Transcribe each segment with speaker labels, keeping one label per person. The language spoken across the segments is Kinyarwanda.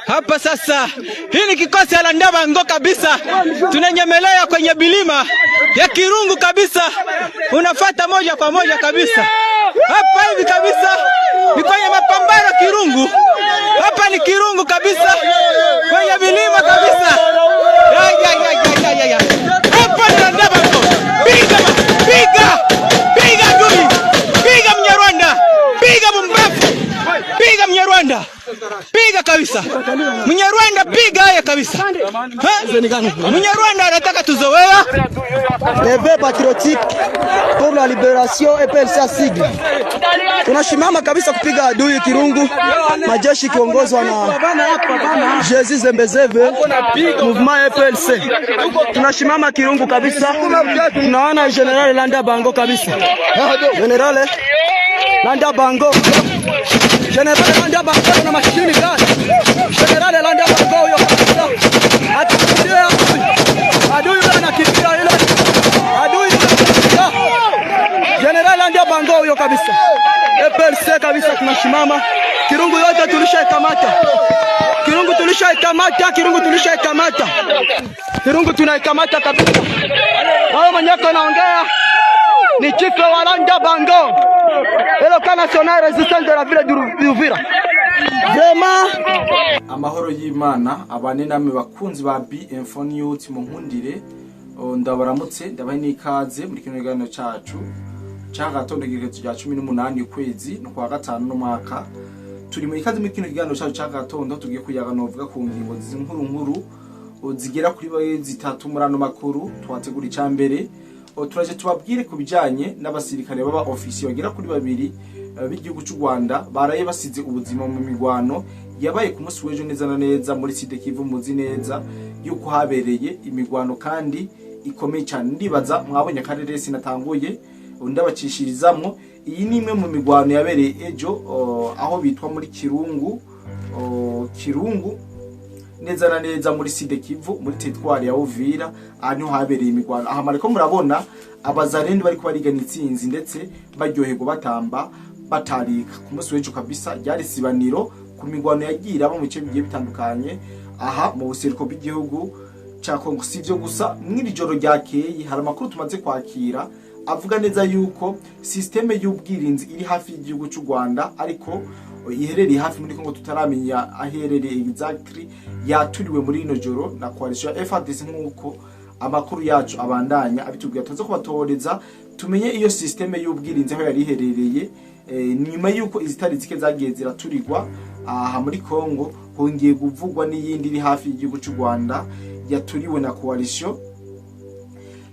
Speaker 1: Hapa sasa, hii ni kikosi ya Landabango kabisa. Tunanyemelea kwenye bilima ya Kirungu kabisa. Unafuata moja kwa moja kabisa. Hapa hivi kabisa ni kwenye mapambano Kirungu. Hapa ni Kirungu kabisa. Kwenye bilima kabisa. Ya. Hapa ni Landabango. Piga adui. Piga Mnyarwanda. Piga Mumbafu. Piga Mnyarwanda. Piga kabisa. Mnyarwanda piga haya kabisa. Mnyarwanda anataka tuzoea.
Speaker 2: Levé patriotique pour la libération et PLC sigle. Tunashimama kabisa kupiga adui Kirungu. Majeshi kiongozwa na Jezi Zembezeve mouvement EPLC. Tunashimama Kirungu kabisa. Tunaona General Landabango kabisa. General Landabango. General Landabango na mashini gani? General Landabango huyo kabisa. Atakudia adui anakimbia ile. Adui General Landabango huyo kabisa. EPLC kabisa tunashimama. Kirungu yote tulishaikamata. Kirungu tunaikamata kabisa. Hao manyako naongea ni chifu wa Landabango. Elo kana national resistance de la ville d'Uvira.
Speaker 3: Amahoro y'Imana abane namwe bakunzi ba B-Info News mu nkundire ndabaramutse ndabaye nikaze muri kino kiganiro cacu cyagatondo giherezo cya 18 kwezi no kwa gatanu no mwaka turi mu ikaze muri kino kiganiro cacu cyagatondo tugiye kuyaga novuga ku ngingo nkuru zigera kuri zitatu murano makuru twategura icambere turaje tubabwire kubijanye n'abasirikare baba ofisiye bagera kuri babiri b'igihugu cy'u Rwanda baraye basize ubuzima mu migwano yabaye ku munsi w'ejo neza na neza muri Sud Kivu muzi neza yuko habereye imigwano kandi ikomeye cyane. Ndibaza mwabonye akarere sinatanguye ndabacishirizamwo. Iyi ni imwe mu migwano yabereye ejo aho bitwa muri Kirungu neza na neza muri Sud Kivu muri territoire ya Uvira aho habereye imigwano. Aha mariko murabona abazarende bariko barigana itsinzi ndetse baryoherwa batamba batarika ku munsi w'ejo kabisa. Ryari sibaniro ku migwano yagira abo mu bice bigiye bitandukanye aha mu buseruko bw'igihugu ca Kongo. Sivyo gusa mwiri joro ryakeye hari amakuru tumaze kwakira avuga neza yuko systeme y'ubwirinzi iri hafi y'igihugu cy'u Rwanda ariko iherereye hafi muri Kongo tutaramenya aherereye exactly yaturiwe muri ino joro na coalition FARDC nk'uko amakuru yacu abandanya abitubwira. Tuze kubatoreza tumenye iyo systeme y'ubwirinzi aho yari iherereye nyuma yuko izitari zike zagiye ziraturirwa aha muri Kongo hongeye kuvugwa n'iyindi iri hafi y'igihugu cy'u Rwanda yaturiwe na coalition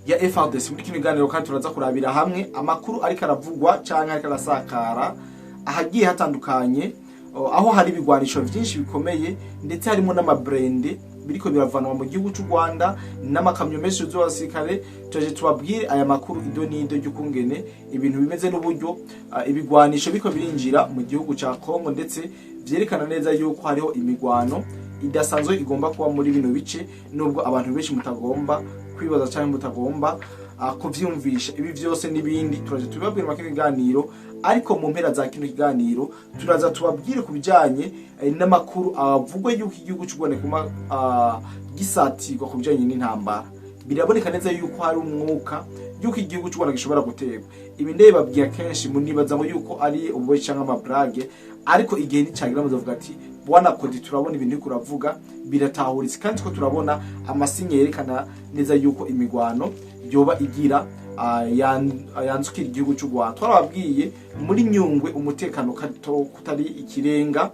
Speaker 3: ya FARDC. Muri kino kiganiro kandi turaza kurabira hamwe amakuru ariko aravugwa cyangwa ariko arasakara ahagiye hatandukanye aho hari ibigwanisho byinshi bikomeye ndetse harimo n'amabrende biriko biravanwa mu gihugu cy'u Rwanda n'amakamyo menshi y'abasirikare. Tuje tubabwire aya makuru idonido y'ukungene ibintu bimeze n'uburyo ibigwanisho biko birinjira mu gihugu cya Kongo ndetse byerekana neza yuko hariho imigwano idasanzwe igomba kuba muri bino bice nubwo abantu benshi mutagomba kwibaza cyane mutagomba kuvyumvisha. Ibi byose nibindi turaje tubabwira makino kiganiro ariko mu mpera za kino kiganiro turaza tubabwire kubijanye n'amakuru avugwa yuko igihugu cy'u Rwanda kuma gisatirwa kubijanye n'intambara. Biraboneka neza yuko hari umwuka yuko igihugu cy'u Rwanda gishobora guterwa. Ibi ndebabwiye kenshi munibaza ngo yuko ari ubuwe cyangwa amabrage ariko igihe nicagira muzavuga ati bwana kodi turabona ibintu kuravuga biratahuritse kandi ko turabona amasinye yerekana neza yuko imigwano yoba igira yanzukira igihugu cy'u Rwanda. Twarababwiye muri Nyungwe umutekano kutari ikirenga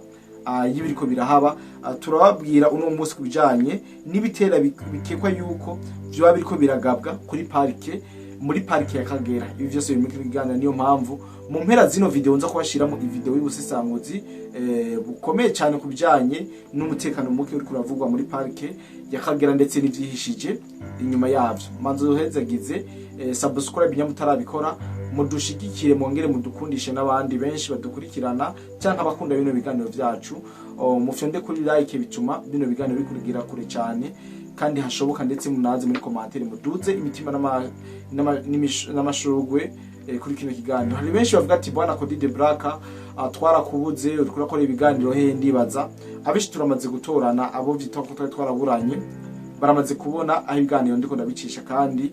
Speaker 3: y'ibiriko birahaba. Turababwira uno munsi kubijanye n'ibitera bikekwa yuko byo biriko biragabwa kuri parike muri parike ya Kagera. Ibi byose biri mu kiganiro niyo mpamvu mu mpera zino video nza kubashiramo video y'ubusesanguzi bukomeye cyane kubijanye n'umutekano muke uri kuravugwa muri parike ya Kagera ndetse n'ivyihishije inyuma yavyo. Manzo uhezagize subscribe nyamutarabikora mudushigikire mwongere mudukundishe n'abandi benshi badukurikirana cyangwa abakunda bino biganiro byacu mufyonde kuri like bituma bino biganiro bikurigira kure cyane kandi hashoboka ndetse munaze muri commentaire muduze imitima n'amashurugwe kuri kino kiganiro. Hari benshi bavuga ati bwana Cody de Black twarakubuze uriko urakora ibiganiro he ndibaza abishi turamaze gutorana abo vyitwa ko twaraburanye baramaze kubona aho ibiganiro ndiko ndabicisha kandi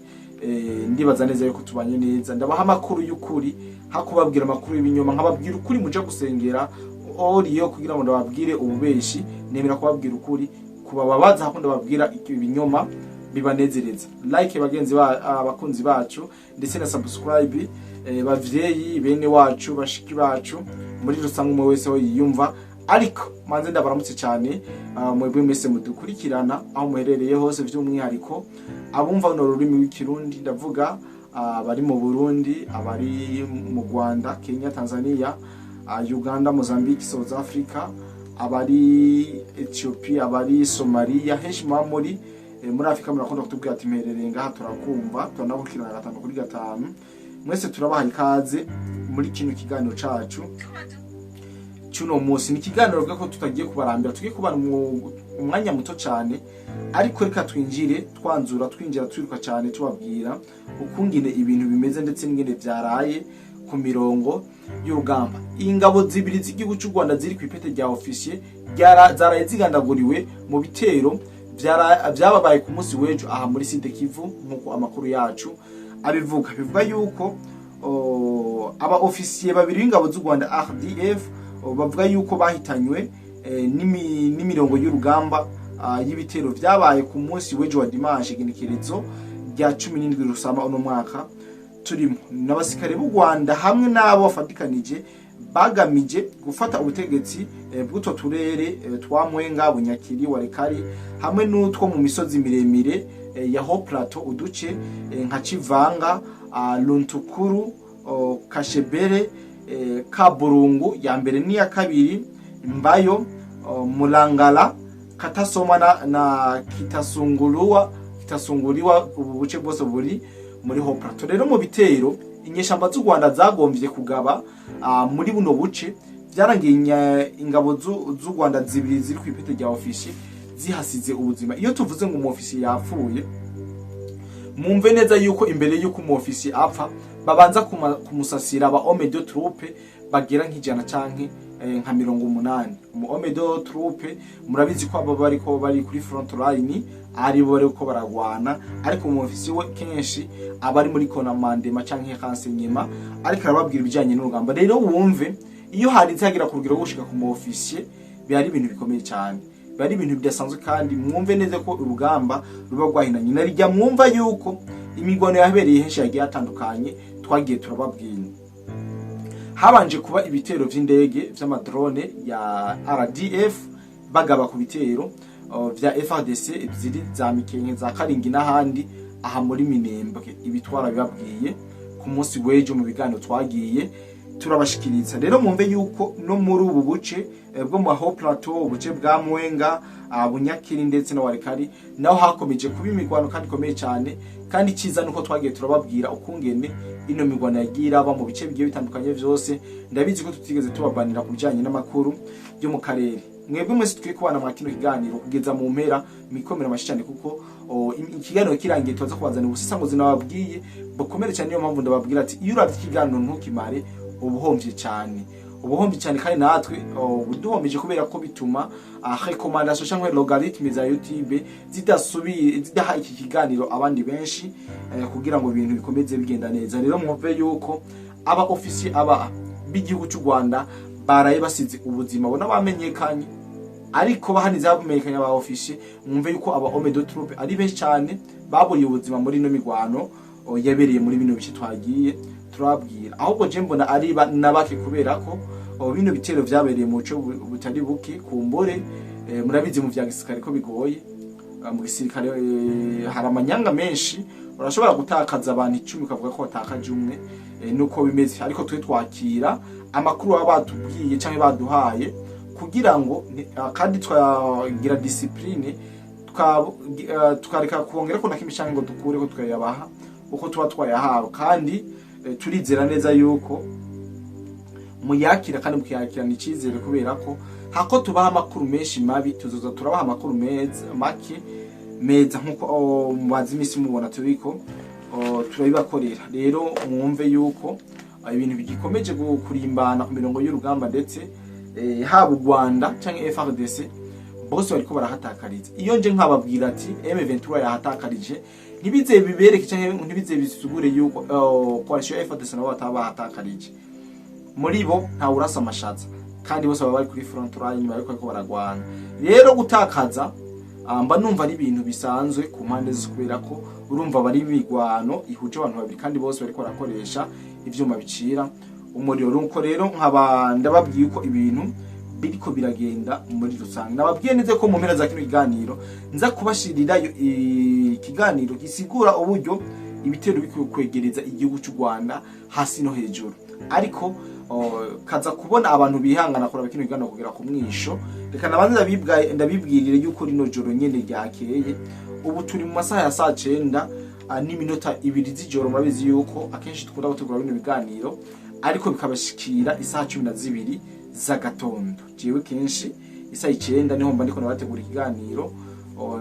Speaker 3: ndibaza neza yuko tubanye neza ndabaha amakuru y'ukuri hakubabwira amakuru y'ibinyoma nkababwira ukuri muja gusengera oriyo kugira ngo ndababwire ububeshi nemera kubabwira ukuri kubababaza hakunda babwira ibinyoma bibanezereza like bagenzi abakunzi bacu ndetse na subscribe bavyeyi bene wacu bashiki bacu muri rusange umwe wese ho yiyumva ariko manze ndabaramutse cyane mwebwe mwese mudukurikirana aho muherereye hose vy'umwihariko abumva no rurimi w'ikirundi ndavuga abari mu Burundi abari mu Rwanda Kenya Tanzania Uganda Mozambique South Africa abari Ethiopia abari Somalia henshi muri Afrika murakunda kutubwira ati mperereye ngaha turakumva tunabukirana 5/5 mwese turabaha ikaze muri kino kiganiro cacu cyuno munsi ni kiganiro bwa ko tutagiye kubarambira tugiye kubana umwanya muto cyane ariko reka twinjira twiruka cyane tubabwira ukungine ibintu bimeze ndetse n'ingene byaraye ku mirongo y'urugamba ingabo zibiri z'igihugu cy'u Rwanda ziri ku ipete rya officier zaraye zigandaguriwe mu bitero byababaye ku munsi w'ejo aha muri Sud Kivu nkuko amakuru yacu bivuga yuko aba officier babiri b'ingabo z'u Rwanda RDF bavuga yuko bahitanywe n'imirongo y'urugamba y'ibitero byabaye ku munsi w'ejo wa dimanche igenekerezo rya 17 Rusama uno mwaka turimo n'abasirikare b'u Rwanda hamwe n'abo bafatikanije bagamije gufata ubutegetsi bw'uto turere twa Mwenga Bunyakiri Warekari hamwe n'utwo mu misozi miremire ya Haut Plateau uduce nka Kivanga Luntukuru Kashebere Kaburungu ya mbere n'iya kabiri Mbayo Mulangala Katasoma na Kitasunguriwa ubu buce bwose buri muri Haut Plateau rero mu bitero inyeshamba z'u Rwanda zagomvye kugaba muri buno buce byarangiye ingabo z'u Rwanda zibiri ziri ku ipete rya officier zihasize ubuzima iyo tuvuze ngo umofisiye yapfuye mumve neza yuko imbere yuko umofisiye apfa babanza kumusasira aba homme de troupe bagera nk'ijana canke nka 80 mu homme de troupe murabizi ko abo bari kuri front line ari bo bariko baragwana ariko umofisiye we kenshi abari muri konamandema canke kansenyema ariko arababwira ibijanye n'urugamba rero wumve iyo hari zagira ku rugero gushika ku officier byari ibintu bikomeye cyane bari ibintu bidasanzwe kandi mwumve neza ko urugamba ruba rwahinanye narijya mwumva yuko imigwano yabereye henshi yagiye atandukanye twagiye turababwira habanje kuba ibitero vy'indege vy'amadrone ya RDF bagaba ku bitero vya FARDC ebyiri za Mikenke za Karingi n'ahandi aha muri Minembwe ibitwara bibabwiye ku munsi w'ejo mu biganiro twagiye turabashikiriza rero mumve yuko no muri ubu buce bwo mu Haut Plateau ubuce bwa Mwenga Bunyakiri ndetse na Warekari naho hakomeje kuba imigwano kandi komeye cyane kandi kiza nuko twagiye turababwira ukungene ino migwano yagira ba mu bice bigiye bitandukanye byose ndabizi ko tutigeze tubabanira kubijanye n'amakuru byo mu karere mwebwe mwese twiye kubana mu kino kiganiro kugeza mu mpera mikomera amashicane kuko ikiganiro kirangiye tuza kubazana ubusisanguzi nababwiye bakomere cyane niyo mpamvu ndababwira ati iyo uravye ikiganiro ntukimare ubuhomvye cyane kandi natwe uduhombeje kubera ko bituma recommandation cyangwa logarithme za YouTube zidaha iki kiganiro abandi benshi kugira ngo ibintu bikomeze bigenda neza rero mwumve yuko aba officier aba b'igihugu cy'u Rwanda baraye basize ubuzima bona bamenyekanye ariko bahanize abamenyekanye aba officier mwumve yuko aba homme de troupe ari benshi cyane baburiye ubuzima muri no migwano yabereye muri bino bice twagiye turabwira ahubwo je mbona ari nabake kubera ko bino bitero vyabereye mu cyo butari buke kumbore murabizi mu vya gisirikare ko bigoye mu gisirikare hari amanyanga menshi urashobora gutakaza abantu 10 ukavuga ko watakaje umwe nuko bimeze ariko twe twakira amakuru batubwiye canke baduhaye kugira ngo kandi twagira discipline tukareka kuongera ko nakimi canke ngo dukure ko twayabaha uko tuba twayahawe kandi turizera neza yuko muyakira kandi mukiyakira n'icizere kubera ko hako tubaha amakuru menshi mabi tuzoza turabaha amakuru meza nkuko mubazi imisi mubona turiko turabibakorera rero mwumve yuko ibintu bigikomeje kurimbana ku mirongo y'urugamba ndetse haba u Rwanda canke FARDC bose bariko barahatakariza. Iyo nje nkababwira ati M23 yahatakarije ntibize bibereke canke ntibize bisugure yuko coalition FARDC nabo batabahatakarije. Muri bo nta urasa amashatsa kandi bose baba bari kuri front line bariko baragwana. Rero gutakaza mba numva ari ibintu bisanzwe ku mpande zose kubera ko urumva bari bigwano ihuje abantu babiri kandi bose bariko barakoresha ivyuma bicira umuriro. Nuko rero nkaba ndababwiye ko ibintu biriko biragenda muri rusange. Nababwiye neze ko mu mpera za kino kiganiro nza kubashirira ikiganiro gisigura uburyo ibitero bikwiye kwegereza igihugu cy'u Rwanda hasi no hejuru, ariko kaza kubona abantu bihangana kora kino kiganiro kugera ku mwisho. Reka nabanza ndabibwirire yuko rino joro nyene ryakeye ubu turi mu masaha ya saa 9 n'iminota 2 z'ijoro. Murabizi yuko akenshi tukunda gutegura bino biganiro ariko bikabashikira isaha 12 z'agatondo. Jewe kenshi isaha 9 niho mba ndiko nabategura ikiganiro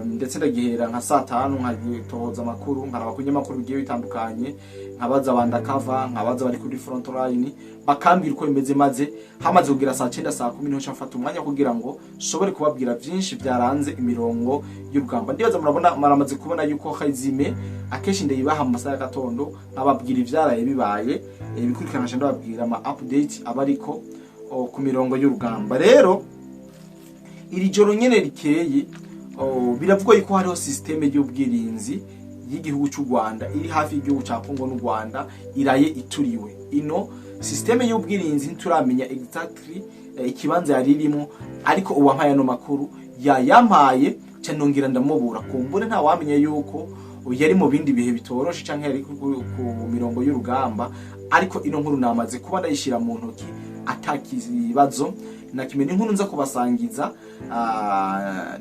Speaker 3: ndetse ndagihera nka saa 5 nkagitoza amakuru nkaraba kunyamakuru bigiye bitandukanye, nkabaza bandakava, nkabaza bari kuri front line bakambira uko bimeze, maze hamaze kugira saa 9 saa 10 niho nshafata umwanya kugira ngo shobore kubabwira byinshi byaranze imirongo y'urugamba. Ndibaza murabona maramaze kubona yuko Khazime akeshi ndayibaha mu masaha y'agatondo nkababwira ivyaraye bibaye ibikurikirana cyane ndababwira ama update abariko ku mirongo y'urugamba. Rero iri joro nyene rikeye biravugwa yuko hariho systeme y'ubwirinzi y'igihugu cy'u Rwanda iri hafi y'igihugu cya Kongo n'u Rwanda iraye ituriwe. Ino systeme y'ubwirinzi nturamenya exactly ikibanza yaririmo, ariko uwampaye no makuru yampaye cyanongira ndamubura kumbure nta wamenye yuko yari mu bindi bihe bitoroshe canke yari ku mirongo y'urugamba, ariko ino nkuru namaze kuba ndayishira mu ntoki atakizibazo na kimene nkuru nza kubasangiza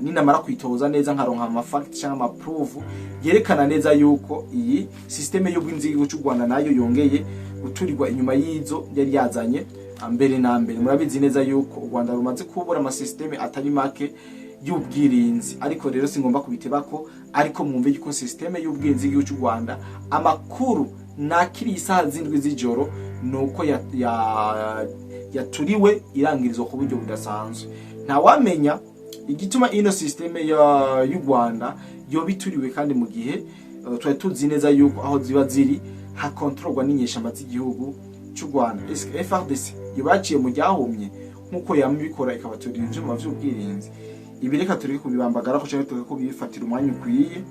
Speaker 3: ninamara kwitoza neza nkaronka ama fact cyangwa ama proof yerekana neza yuko iyi systeme y'ubwinzi y'igihugu cy'u Rwanda nayo yongeye guturirwa inyuma y'izo yari yazanye mbere na mbere. Murabizi neza yuko u Rwanda rumaze kubura ama systeme atari make y'ubwirinzi, ariko rero singomba kubitebako, ariko mwumve yuko systeme y'ubwirinzi y'igihugu cy'u Rwanda amakuru nakiri isaha 7 z'ijoro nuko yaturiwe irangirizwa ku buryo budasanzwe. Nta wamenya igituma ino systeme y'u Rwanda yo bituriwe kandi mu gihe twari tuzi neza yuko aho ziba ziri hakontrolwa n'inyeshamba z'igihugu cy'u Rwanda. FARDC yabaciye mu ryahumye nkuko yamubikora ikabaturira ivyuma vy'ubwirinzi. Ibi reka turi kubibambagara ko cyane turi kubifatira umwanya ukwiye,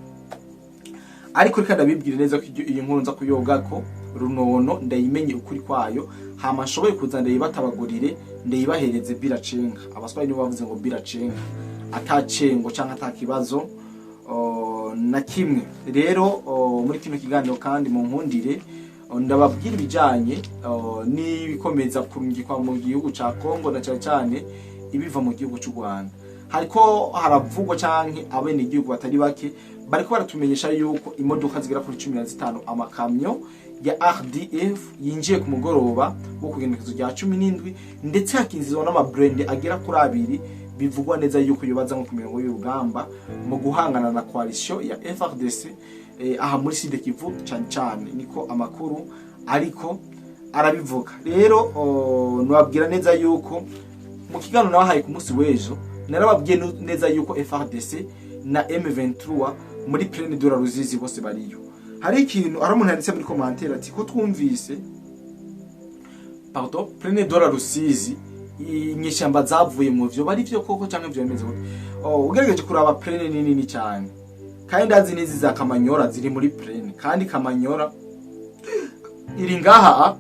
Speaker 3: ariko reka ndabibwire neza ko iyi nkuru nza kuyoga ko runono ndayimenye ukuri kwayo, hama nshoboye kuza ndayibatabagurire ndayibahereze biracenga. Abaswaye nibo bavuze ngo biracenga atacengo cyangwa atakibazo na kimwe. Rero muri kino kiganiro kandi mu nkundire ndababwira ibijanye n'ibikomeza kurungikwa mu gihugu ca Kongo na cyane ibiva mu gihugu cy'u Rwanda. Hariko haravugwa canke abene igihugu batari bake bariko baratumenyesha yuko imodoka zigera kuri 15 amakamyo ya RDF yinjiye ku mugoroba wo kugendekezo rya 17 ndetse hakinzizwa n'amabrand agera kuri 2 bivugwa neza yuko yobaza nko ku mirongo y'urugamba mu guhangana na coalition ya FARDC aha muri Sud Kivu cyane niko amakuru ariko arabivuga. Rero nubabwira neza yuko mu kiganiro nabahaye ku munsi w'ejo narababwiye neza yuko FARDC na M23 muri Plaine de la Ruzizi bose bariyo. Hari ikintu aramuntu yanditse muri commentaire ati ko twumvise Plaine de la Ruzizi inyeshamba zavuye mu vyo bari vyo koko canke vyo bimeze gute. Ugerageje kuraba Plaine nini cyane kandi ndazi nizi za Kamanyora ziri muri Plaine, kandi Kamanyora iri ngaha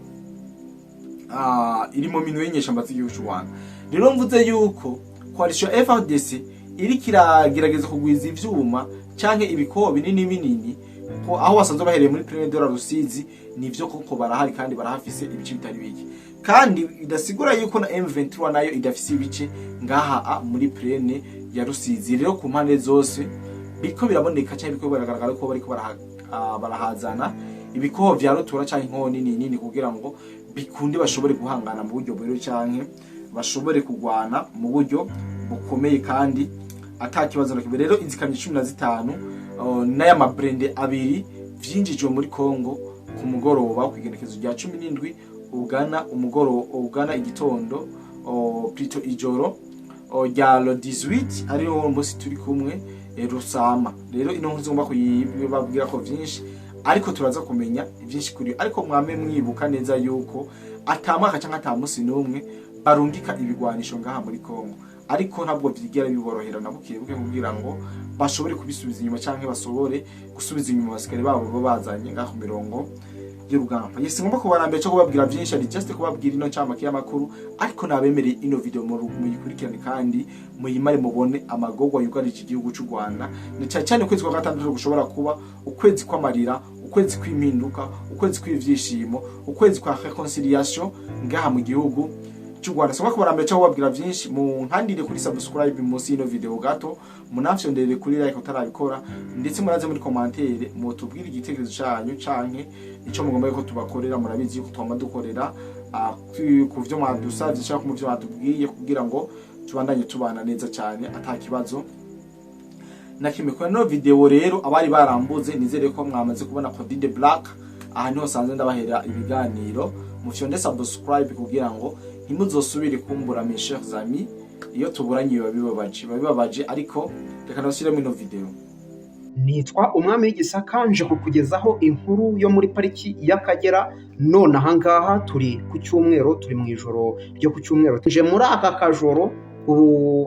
Speaker 3: iri mu minwe y'inyeshamba z'igihugu cy'u Rwanda. Rero mvuze yuko coalition FARDC iri kiragerageza kugwiza ivyuma canke ibikoho binini ko aho basanzwe bahereye muri Plaine de la Rusizi nivyo koko barahari kandi barahafise ibice bitari bike, kandi idasigura yuko na M23 nayo idafise ibice ngaha muri Plaine ya Rusizi. Rero ku mpande zose biko biraboneka cyane biko baragaragara ko bariko barahazana ibikoho vya rutura canke inkoho nini kugira ngo bikunde bashobore guhangana mu buryo bwero canke bashobore kugwana mu buryo bukomeye kandi atakibazo na kibere. Rero izikamye 15 n'aya mabrand abiri vyinjijwe muri Kongo ku mugoroba kwigenekezo rya 17 ugana ugana igitondo plutôt ijoro rya le 18 ariho umunsi turi kumwe Rusama. Rero ino nkuru ngomba kuyibabwira ko vyinshi, ariko turaza kumenya byinshi kuri, ariko mwame mwibuka neza yuko atamwaka cyangwa atamusi numwe barungika ibigwanisho ngaha muri Kongo, ariko ntabwo byigera biborohera na buke kugira ngo bashobore kubisubiza inyuma cyangwa basobore gusubiza inyuma abasikari babo bazanye ngaho mirongo y'urugamba. Yesi ngomba kubarambira cyo kubabwira byinshi, ari just kubabwira ino cyamake y'amakuru, ariko nabemereye ino video muyikurikirane kandi muyimare mubone amagogwa yugarije igihugu cy'u Rwanda, ni cyane kwezi kwa gatandatu gushobora kuba ukwezi kw'amarira, ukwezi kw'impinduka, ukwezi kw'ivyishimo, ukwezi kwa reconciliation ngaha mu gihugu cy'u Rwanda. Soma kubarambira cyo kubabwira byinshi, mu nkandire kuri subscribe munsi y'ino video gato, munafyondere kuri like utarabikora, ndetse muraze muri commentaire mutubwire igitekerezo cyanyu canke ico mugomba ko tubakorera. Murabizi yuko twama dukorera ku byo mwadusavye cyangwa mu byo batubwiye kugira ngo tubandanye tubana neza cyane atakibazo na kimwe. Kwa no video rero abari barambuze, nizere ko mwamaze kubona Cody the Black. Aha niho sanze ndabahera ibiganiro, mufyonde subscribe kugira ngo ntimuzosubire kumbura mes chers amis iyo tuburanye bibabaje, ariko reka nashyiremo ino video.
Speaker 4: Nitwa Umwami w'Igisaka, nje kukugezaho inkuru yo muri pariki y'Akagera. None ahangaha turi ku cyumweru, turi mu ijoro ryo ku cyumweru, tuje muri aka kajoro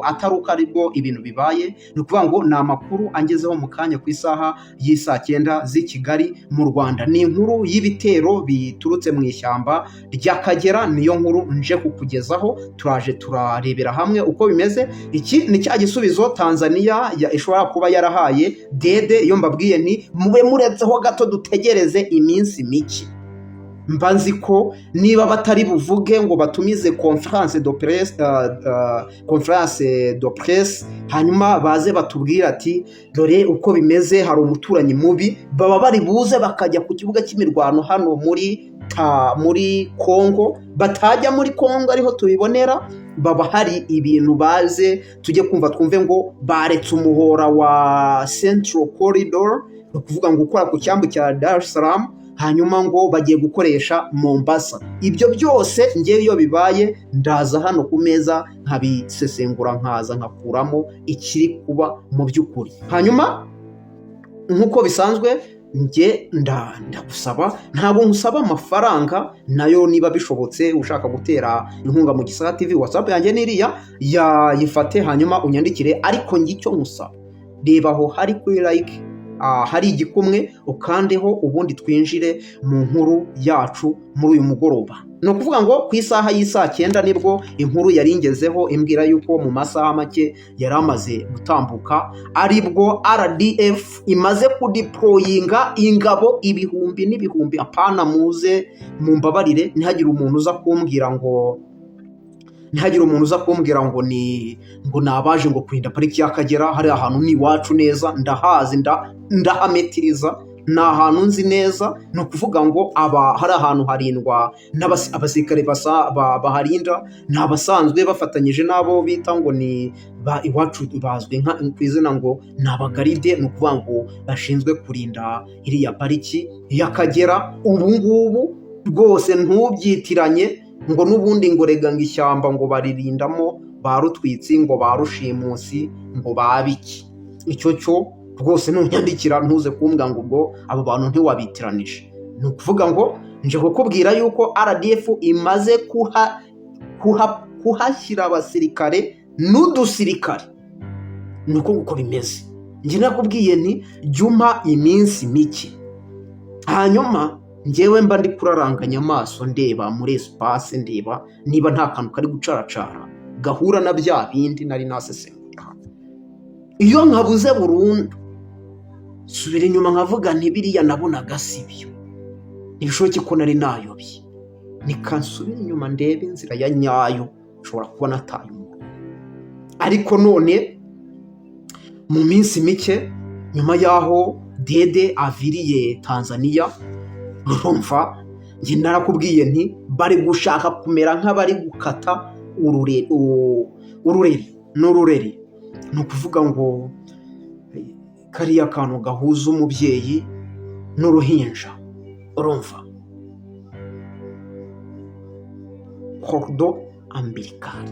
Speaker 4: ataruka aribwo ibintu bibaye. Ni ukuvuga ngo ni amakuru angezeho mu kanya ku isaha y'isa 9 z'i Kigali mu Rwanda. Ni inkuru y'ibitero biturutse mu ishyamba ry'Akagera, niyo nkuru nje kukugezaho. Turaje turarebera hamwe uko bimeze. Iki ni cya gisubizo Tanzania ishobora kuba yarahaye Dede iyo mbabwiye nti mube muretseho gato dutegereze iminsi mike. Mbanzi ko niba batari buvuge ngo batumize conference de presse hanyuma baze batubwira ati dore uko bimeze, hari umuturanyi mubi, baba bari buze bakajya ku kibuga cy'imirwano hano muri Kongo. Batajya muri Kongo ariho tubibonera, baba hari ibintu baze tujye kumva twumve ngo baretse umuhora wa Central Corridor, no kuvuga ngo ukora ku cyambu cya Dar es Salaam, hanyuma ngo bagiye gukoresha Mombasa. Ibyo byose ngewe iyo bibaye ndaza hano ku meza nkabisesengura, nkaza nkakuramo ikiri kuba mu by'ukuri. Hanyuma nk'uko bisanzwe nge ndagusaba, ntabwo nkusaba amafaranga, nayo niba bishobotse ushaka gutera inkunga mu Gisaka TV, WhatsApp yanjye niriya yayifate hanyuma unyandikire. Ariko nge icyo nkusaba, reba aho hari kuri like hari igikumwe ukandeho, ubundi twinjire mu nkuru yacu muri uyu mugoroba. No kuvuga ngo ku isaha y'isa 9 nibwo inkuru yaringezeho imbwira yuko mu masaha make yaramaze gutambuka, aribwo RDF imaze kudeployinga ingabo ibihumbi n'ibihumbi. Apana muze mumbabarire, ntihagire umuntu uza kumbwira ngo ni nabaje ngo kurinda pariki y'Akagera. Hari ahantu ni iwacu neza, ndahazi, ndahametiriza, ni ahantu nzi neza. Ni ukuvuga ngo hari ahantu harindwa abasirikare baharinda, ni abasanzwe bafatanyije n'abo bita ngo ni iwacu bazwi ku izina ngo ni abagaride. Ni ukuvuga ngo bashinzwe kurinda iriya pariki y'Akagera. Ubu ngubu rwose ntubyitiranye ngo n'ubundi ngo rega ngo ishyamba ngo baririndamo barutwitsi, ngo barushimusi, ngo babiki. Icyo cyo rwose nunyandikira ntuze kumbwa ngo ubwo abo bantu ntiwabitiranije. Ni ukuvuga ngo nje kukubwira yuko RDF imaze kuhashyira abasirikare n'udusirikare. Ni uko bimeze. Nge nakubwiye nti juma iminsi mike, hanyuma ngewe mba ndi kuraranganya amaso ndeba muri espace, ndeba niba nta kantu kari gucaracara gahura na bya bindi nari nasesengura. Iyo nkabuze burundu subira inyuma nkavuga nti biriya nabonaga sibyo, ntibishoboke ko nari nayobye. Nikansubira inyuma ndebe inzira ya nyayo, ushobora kubona ataye umuntu. Ariko none mu minsi mike nyuma yaho Dede aviriye Tanzania, urumva njye narakubwiye nti bari gushaka kumera nk'abari gukata urureri. Ni ukuvuga ngo kariya kantu gahuza umubyeyi n'uruhinja, urumva cordon umbilical.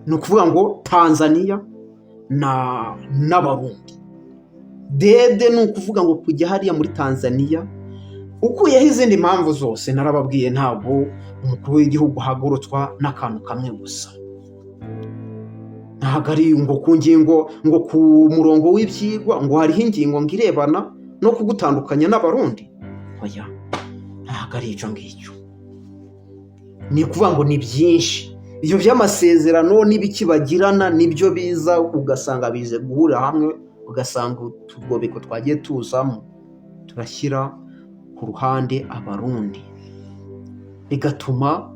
Speaker 4: Ni ukuvuga ngo Tanzania n'Abarundi. Dede ni ukuvuga ngo kujya hariya muri Tanzania ukuyeho izindi mpamvu zose narababwiye, ntabwo umukuru w'igihugu hagurutswa n'akantu kamwe gusa. Ntabwo ari ngo ku ngingo, ngo ku murongo w'ibyigwa ngo hariho ingingo ngo irebana no kugutandukanya n'Abarundi. Oya, ntabwo ari icyo ngicyo. Ni ukuvuga ngo ni byinshi. Ibyo by'amasezerano n'ibikibagirana nibyo biza ugasanga bize guhurira hamwe, ugasanga utugobeko twagiye tuzamo turashyira ku ruhande Abarundi, bigatuma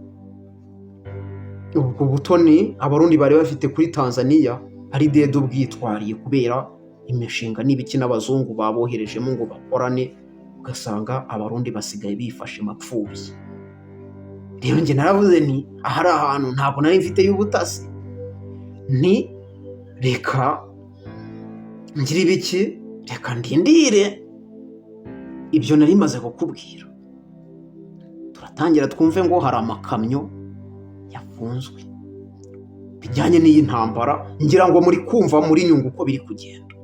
Speaker 4: ubwo butoni Abarundi bari bafite kuri Tanzania ari Dede ubwitwariye kubera imishinga n'ibiki n'abazungu baboherejemo ngo bakorane, ugasanga Abarundi basigaye bifashe mapfubyi. Rero njye naravuze ni ahari ahantu ntabwo nari mfite y'ubutasi, ni reka ngira ibiki, reka ndindire ibyo nari maze kukubwira. Turatangira twumve ngo hari amakamyo yafunzwe bijyanye n'iyi ntambara. Ngira ngo muri kumva muri nyungu uko biri kugenda,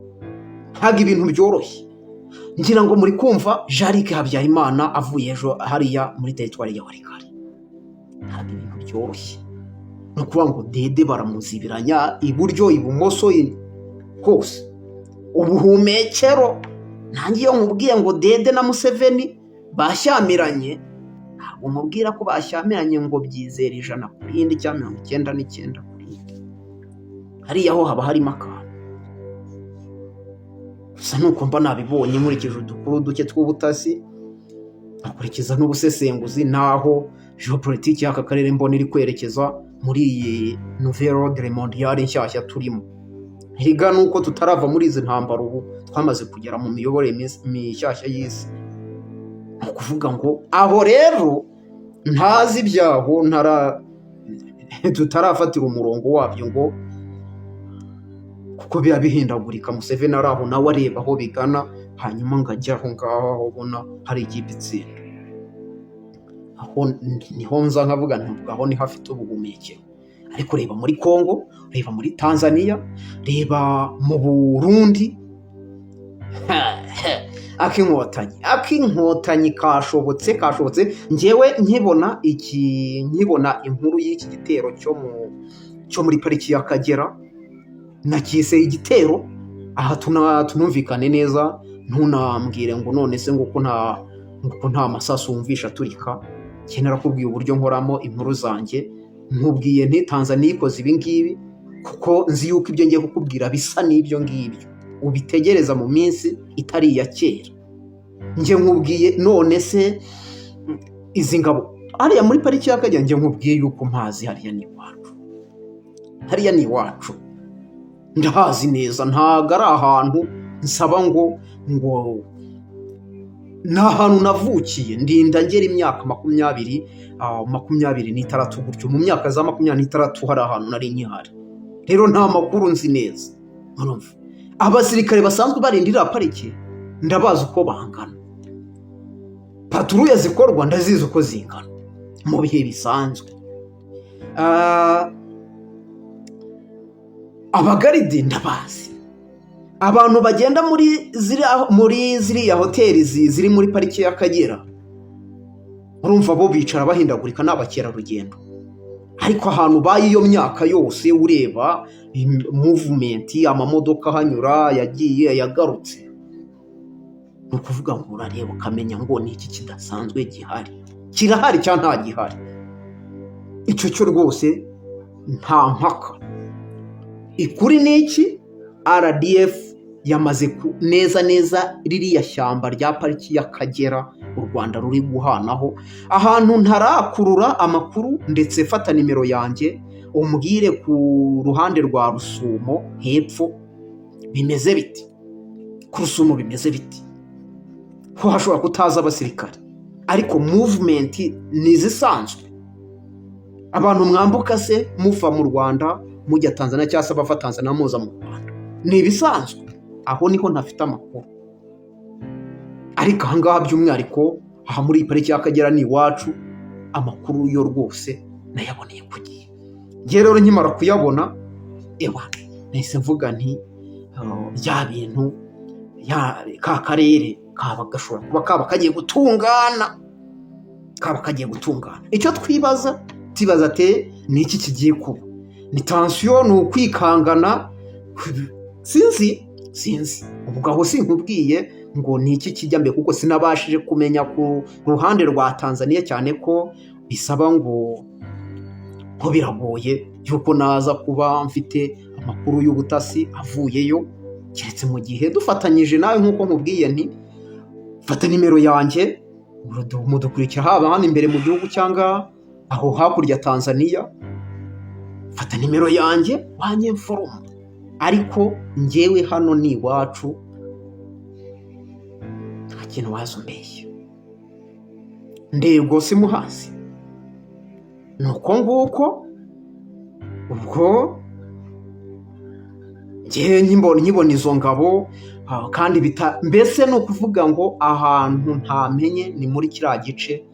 Speaker 4: ntabwo ibintu byoroshye. Ngira ngo muri kumva Jarike Habyarimana avuye ejo hariya muri teritwari ya Walikale, ntabwo ibintu byoroshye. Ni ukuvuga ngo Dede baramuzibiranya iburyo ibumoso hose, ubuhumekero. Nanjye iyo nkubwiye ngo Dede na Museveni bashyamiranye, ntabwo nkubwira ko bashyamiranye ngo byizere 100% cyangwa 99%. Hariya ho haba harimo akantu gusa, nuko mba nabibonye nkurikije udukuru duke tw'ubutasi, akurikiza n'ubusesenguzi naho geopolitike y'aka karere mbona iri kwerekeza muri iyi nouvelle ordre mondiale nshyashya turimo. Higa nuko tutarava muri izi ntambara, ubu twamaze kugera mu miyoborere mishyashya y'isi. Ni ukuvuga ngo aho rero ntazi ibyaho tutarafatira umurongo wabyo, ngo kuko biba bihindagurika. Museveni ari aho nawe areba aho bigana, hanyuma ngajya aho ngaho aho ubona hari ikipe itsinda. Aho niho nza nkavuga ntabwo aho ni hafite ubuhumekero. Ariko reba muri Congo, reba muri Tanzania, reba mu Burundi, akinkotanyi kashobotse. Njyewe nkibona inkuru y'iki gitero cyo muri pariki y'Akagera, nakise igitero. Aha tunumvikane neza, ntunambwire ngo none se ngo nta masasu wumvisha turika. Kenera kubwiye uburyo nkoramo inkuru zanjye, nkubwiye nti Tanzania ikoze ibi ngibi kuko nzi yuko ibyo ngiye kukubwira bisa n'ibyo ngibyo, ubitegereza mu minsi itari iya kera. Njye nkubwiye none se izi ngabo hariya muri pariki y'Akagera, njye nkubwiye yuko mpazi hariya ni iwacu, ndahazi neza. Ntago ari ahantu nsaba ngo ni ahantu navukiye. Ndinda ngera imyaka 26 gutyo. Mu myaka za 26 hari ahantu nari nkihari. Rero nta makuru nzi neza. Abasirikare basanzwe barindira pariki ndabazi uko bangana, patrouille zikorwa ndazizi uko zingana mu bihe bisanzwe. Abagaride ndabazi, abantu bagenda muri ziriya hoteli ziri muri pariki y'Akagera, urumva bo bicara bahindagurika n'abakerarugendo. Ariko ahantu baye iyo myaka yose ureba movement, amamodoka hanyura, yagiye yagarutse, ni ukuvuga ngo urareba ukamenya ngo ni iki kidasanzwe gihari. Kirahari cyangwa nta gihari, icyo cyo rwose nta mpaka. Ikuri ni iki? RDF yamaze neza ririya shyamba rya pariki y'Akagera u Rwanda ruri guhanaho. Ahantu ntarakurura amakuru, ndetse fata nimero yanjye umbwire ku ruhande rwa Rusumo hepfo bimeze biti. Ku Rusumo bimeze biti, ko hashobora kutaza abasirikare, ariko movement ni zisanzwe. Abantu mwambuka se muva mu Rwanda mujya Tanzania cyangwa se abava Tanzania muza mu Rwanda, ni ibisanzwe. Aho niho ntafite amakuru. Ariko ahangaha by'umwihariko aha muri pariki y'Akagera ni iwacu, amakuru yo rwose nayaboneye ku gihe. Njye rero nkimara kuyabona nahise mvuga nti bya bintu ka karere kaba gashobora kuba kaba kagiye gutungana. Icyo twibaza ate ni iki kigiye kuba? Ni tension, ni ukwikangana? Sinzi ubwo aho sinkubwiye ngo ni iki kijya mbere, kuko sinabashije kumenya ku ruhande rwa Tanzania, cyane ko bisaba ngo biragoye yuko naza kuba mfite amakuru y'ubutasi avuyeyo, keretse mu gihe dufatanyije nawe nk'uko nkubwiye nti fata nimero yanjye mudukurikira, haba hano imbere mu gihugu cyangwa aho hakurya Tanzania, fata nimero yanjye wanyemforoma. Ariko njyewe hano ni iwacu, nta kintu wazumbeshya, ndego simuhazi. Nuko nguko ubwo njye nkibona izo ngabo, kandi mbese ni ukuvuga ngo ahantu ntamenye ni muri kiriya gice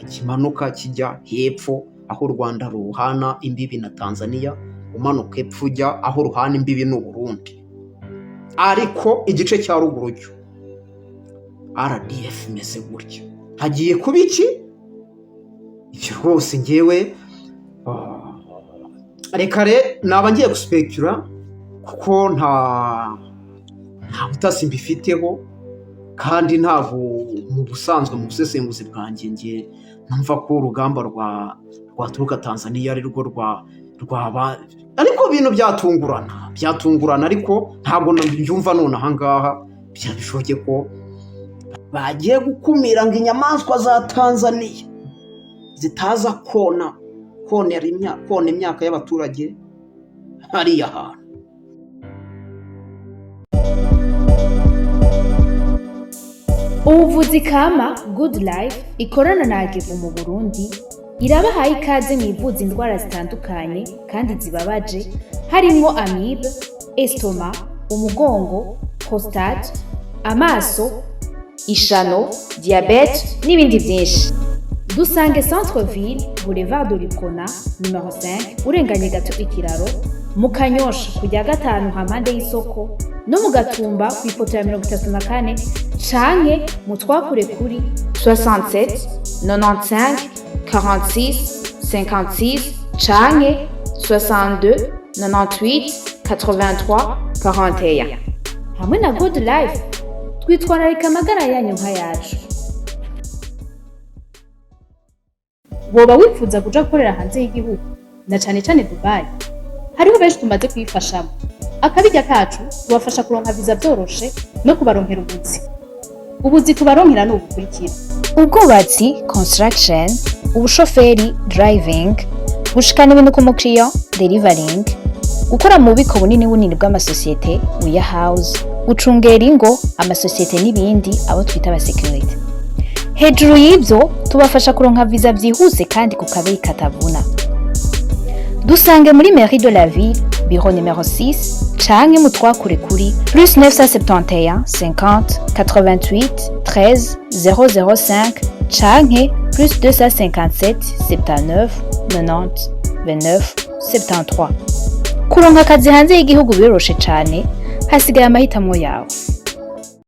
Speaker 4: kimanuka kijya hepfo, aho u Rwanda ruhana imbibi na Tanzania, umanuka hepfo ujya aho ruhana imbibi n'u Burundi. Ariko igice cya ruguru cyo RDF imeze gutya, hagiye kuba iki? Ibyo rwose njyewe reka naba ngiye guspekura, kuko nta butasi mbifiteho, kandi ntabwo mu busanzwe mu busesenguzi bwanjye njye numva ko urugamba rwaturuka Tanzania ari rwo rwaba, ariko ibintu byatungurana, ariko ntabwo mbyumva none ahangaha byabishoboke ko bagiye gukumira ngo inyamaswa za Tanzania zitaza kona imyaka y'abaturage hariya hantu.
Speaker 5: Ubuvuzi kama Good Life ikorana na AGEVO mu Burundi irabahaye ikaze mu ivuza indwara zitandukanye kandi zibabaje, harimo amibe, estoma, umugongo, prostate, amaso, ishano, diabete n'ibindi byinshi. Dusange Centre Ville, Boulevard de l'Icona, numero 5, urenganye gato ikiraro, mu Kanyosha kujya gatanu hampande y'isoko, no mu Gatumba ku ipoto ya 34, canke mutwakure kuri 67 95 46 56 canke 62 98 83 41. Hamwe na Good Life twitwararika amagara yanyu nka yacu. Woba wifuza kuja gukorera hanze y'igihugu, na cane cane Dubai? Hariho benshi tumaze kwifashamo. Akabijya kacu tubafasha kuronka visa byoroshe no kubaronkera ubuzi tubaronkera n'ubukurikira: ubwubatsi construction, ubushoferi driving, gushikana ibintu ku mukiriya delivering, gukora mu bubiko bunini bw'amasosiyete warehouse, gucungera ingo amasosiyete n'ibindi abo twita aba security. Hejuru y'ibyo tubafasha kuronka visa byihuse kandi ku kabiri katavuna. Dusange muri Mairie de la Ville, bureau numero 6, canke mutwakure kuri plus 971 50 88 13 005 canke plus 257 79 90 29 73. Kuronka akazi hanze y'igihugu biroroshe cane, hasigaye amahitamo yawe.